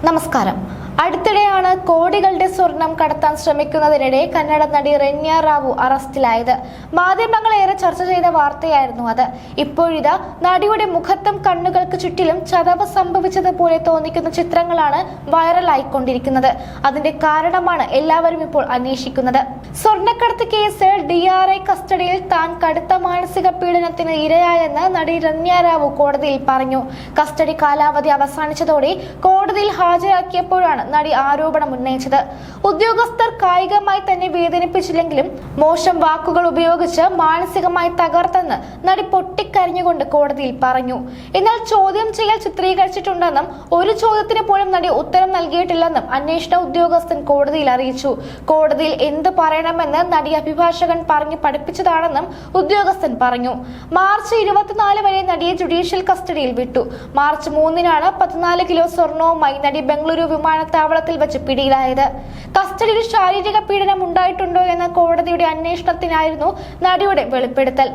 നമസ്കാരം. അടുത്തിടെയാണ് കോടികളുടെ സ്വർണം കടത്താൻ ശ്രമിക്കുന്നതിനിടെ കന്നഡ നടി രന്യ റാവു അറസ്റ്റിലായത്. മാധ്യമങ്ങളേറെ ചർച്ച ചെയ്ത വാർത്തയായിരുന്നു അത്. ഇപ്പോഴിതാ നടിയുടെ മുഖത്തും കണ്ണുകൾക്ക് ചുറ്റിലും ചതവ് സംഭവിച്ചതുപോലെ തോന്നിക്കുന്ന ചിത്രങ്ങളാണ് വൈറലായിക്കൊണ്ടിരിക്കുന്നത്. അതിന്റെ കാരണമാണ് എല്ലാവരും ഇപ്പോൾ അന്വേഷിക്കുന്നത്. സ്വർണ്ണക്കടത്ത് കേസിൽ DRI കസ്റ്റഡിയിൽ താൻ കടുത്ത മാനസിക പീഡനത്തിന് ഇരയായെന്ന് നടി രന്യ റാവു കോടതിയിൽ പറഞ്ഞു. കസ്റ്റഡി കാലാവധി അവസാനിച്ചതോടെ കോടതിയിൽ ഹാജരാക്കിയപ്പോഴാണ് നടി ആരോപണം ഉന്നയിച്ചത്. ഉദ്യോഗസ്ഥർ കായികമായി തന്നെ വേദനിപ്പിച്ചില്ലെങ്കിലും മോശം വാക്കുകൾ ഉപയോഗിച്ച് മാനസികമായി തകർത്തെന്ന് നടി പൊട്ടിക്കരഞ്ഞുകൊണ്ട് കോടതിയിൽ പറഞ്ഞു. എന്നാൽ ചോദ്യം ചെയ്യൽ ചിത്രീകരിച്ചിട്ടുണ്ടെന്നും ഒരു ചോദ്യത്തിന് പോലും നടി ഉത്തരം നൽകിയിട്ടില്ലെന്നും അന്വേഷണ ഉദ്യോഗസ്ഥൻ കോടതിയിൽ അറിയിച്ചു. കോടതിയിൽ എന്ത് പറയണമെന്ന് നടി അഭിഭാഷകൻ പറഞ്ഞു പഠിപ്പിച്ചതാണെന്നും ഉദ്യോഗസ്ഥൻ പറഞ്ഞു. മാർച്ച് 24 വരെ നടിയെ ജുഡീഷ്യൽ കസ്റ്റഡിയിൽ വിട്ടു. മാർച്ച് 3-നാണ് 14 കിലോ സ്വർണവുമായി നടി ബംഗളൂരു വിമാനത്താവളത്തിൽ വെച്ച് പിടിയിലായത്. കസ്റ്റഡിയിൽ ശാരീരിക പീഡനം ഉണ്ടായിട്ടുണ്ടോ എന്ന കോടതിയുടെ അന്വേഷണത്തിനായിരുന്നു നടിയുടെ വെളിപ്പെടുത്തൽ.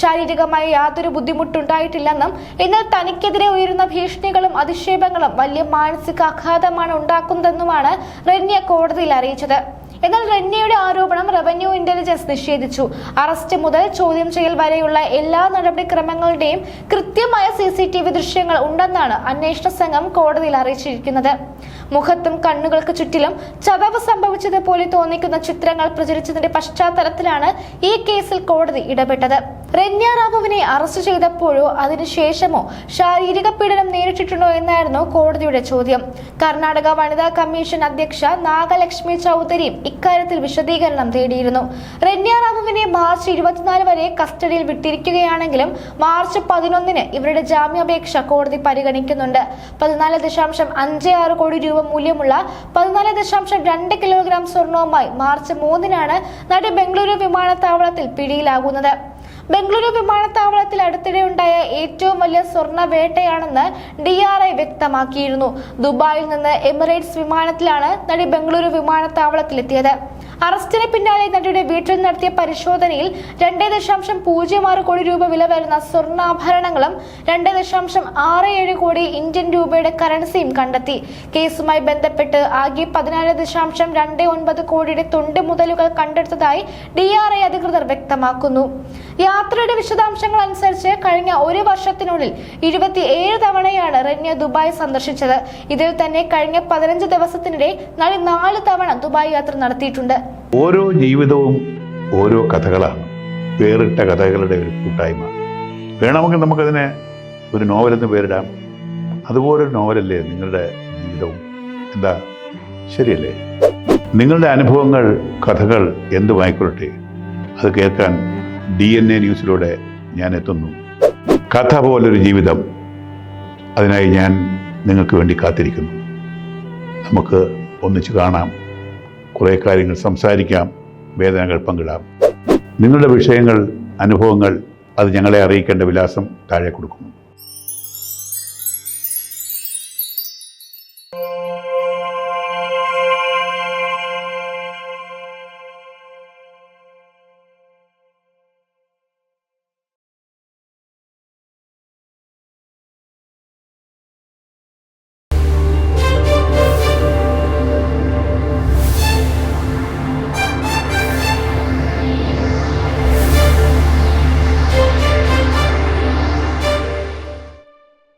ശാരീരികമായി യാതൊരു ബുദ്ധിമുട്ടുണ്ടായിട്ടില്ലെന്നും എന്നാൽ തനിക്കെതിരെ ഉയരുന്ന ഭീഷണികളും അധിക്ഷേപങ്ങളും വലിയ മാനസികാഘാതമാണ് ഉണ്ടാക്കുന്നതെന്നുമാണ് രന്യ കോടതിയിൽ അറിയിച്ചത്. എന്നാൽ രന്യയുടെ ആരോപണം റവന്യൂ ഇന്റലിജൻസ് നിഷേധിച്ചു. അറസ്റ്റ് മുതൽ ചോദ്യം ചെയ്യൽ വരെയുള്ള എല്ലാ നടപടിക്രമങ്ങളുടെയും കൃത്യമായ CCTV ദൃശ്യങ്ങൾ ഉണ്ടെന്നാണ് അന്വേഷണ സംഘം കോടതിയിൽ അറിയിച്ചിരിക്കുന്നത്. മുഖത്തും കണ്ണുകൾക്ക് ചുറ്റിലും ചതവ് സംഭവിച്ചതുപോലെ തോന്നിക്കുന്ന ചിത്രങ്ങൾ പ്രചരിച്ചതിന്റെ പശ്ചാത്തലത്തിലാണ് ഈ കേസിൽ കോടതി ഇടപെട്ടത്. രന്യ റാവുവിനെ അറസ്റ്റ് ചെയ്തപ്പോഴോ അതിനുശേഷമോ ശാരീരിക പീഡനം നേരിട്ടിട്ടുണ്ടോ എന്നായിരുന്നു കോടതിയുടെ ചോദ്യം. കർണാടക വനിതാ കമ്മീഷൻ അധ്യക്ഷ നാഗലക്ഷ്മി ചൗധരിയും ഇക്കാര്യത്തിൽ വിശദീകരണം തേടിയിരുന്നു. രന്യ റാവുവിനെ മാർച്ച് 24 വരെ കസ്റ്റഡിയിൽ വിട്ടിരിക്കുകയാണെങ്കിലും മാർച്ച് 11-ന് ഇവരുടെ ജാമ്യാപേക്ഷ കോടതി പരിഗണിക്കുന്നുണ്ട്. 14.56 കോടി രൂപ മൂല്യമുള്ള 14.2 കിലോഗ്രാം സ്വർണവുമായി മാർച്ച് 3-നാണ് നടി ബംഗളൂരു വിമാനത്താവളത്തിൽ പിടിയിലാകുന്നത്. ബംഗളൂരു വിമാനത്താവളത്തിൽ അടുത്തിടെ ഉണ്ടായ ഏറ്റവും വലിയ സ്വർണ്ണ വേട്ടയാണെന്ന് DRI വ്യക്തമാക്കിയിരുന്നു. ദുബായിൽ നിന്ന് എമിറേറ്റ്സ് വിമാനത്തിലാണ് നടി ബംഗളൂരു വിമാനത്താവളത്തിലെത്തിയത്. അറസ്റ്റിന് പിന്നാലെ നടിയുടെ വീട്ടിൽ നടത്തിയ പരിശോധനയിൽ 2.06 കോടി രൂപ വില വരുന്ന സ്വർണ്ണാഭരണങ്ങളും 2.67 കോടി ഇന്ത്യൻ രൂപയുടെ കറൻസിയും കണ്ടെത്തി. കേസുമായി ബന്ധപ്പെട്ട് ആകെ 14.29 കോടിയുടെ തൊണ്ട് മുതലുകൾ കണ്ടെടുത്തതായി DRI അധികൃതർ വ്യക്തമാക്കുന്നു. യാത്രയുടെ വിശദാംശങ്ങൾ അനുസരിച്ച് കഴിഞ്ഞ ഒരു വർഷത്തിനുള്ളിൽ 27 തവണയാണ് രന്യ ദുബായ് സന്ദർശിച്ചത്. ഇതിൽ തന്നെ കഴിഞ്ഞ 15 ദിവസത്തിനിടെ നടി 4 തവണ ദുബായ് യാത്ര നടത്തിയിട്ടുണ്ട്. ഓരോ ജീവിതവും ഓരോ കഥകളാണ്, വേറിട്ട കഥകളുടെ ഒരു കൂട്ടായ്മ. വേണമെങ്കിൽ നമുക്കതിനെ ഒരു നോവലെന്ന് പേരിടാം. അതുപോലൊരു നോവലല്ലേ നിങ്ങളുടെ ജീവിതവും? എന്താ, ശരിയല്ലേ? നിങ്ങളുടെ അനുഭവങ്ങൾ, കഥകൾ എന്തുമായിക്കൊള്ളട്ടെ, അത് കേൾക്കാൻ DNA ന്യൂസിലൂടെ ഞാൻ എത്തുന്നു. കഥ പോലൊരു ജീവിതം, അതിനായി ഞാൻ നിങ്ങൾക്ക് വേണ്ടി കാത്തിരിക്കുന്നു. നമുക്ക് ഒന്നിച്ച് കാണാം, കുറേ കാര്യങ്ങൾ സംസാരിക്കാം, വേദനകൾ പങ്കിടാം. നിങ്ങളുടെ വിഷയങ്ങൾ, അനുഭവങ്ങൾ അത് ഞങ്ങളെ അറിയിക്കേണ്ട വിലാസം താഴെ കൊടുക്കുന്നു.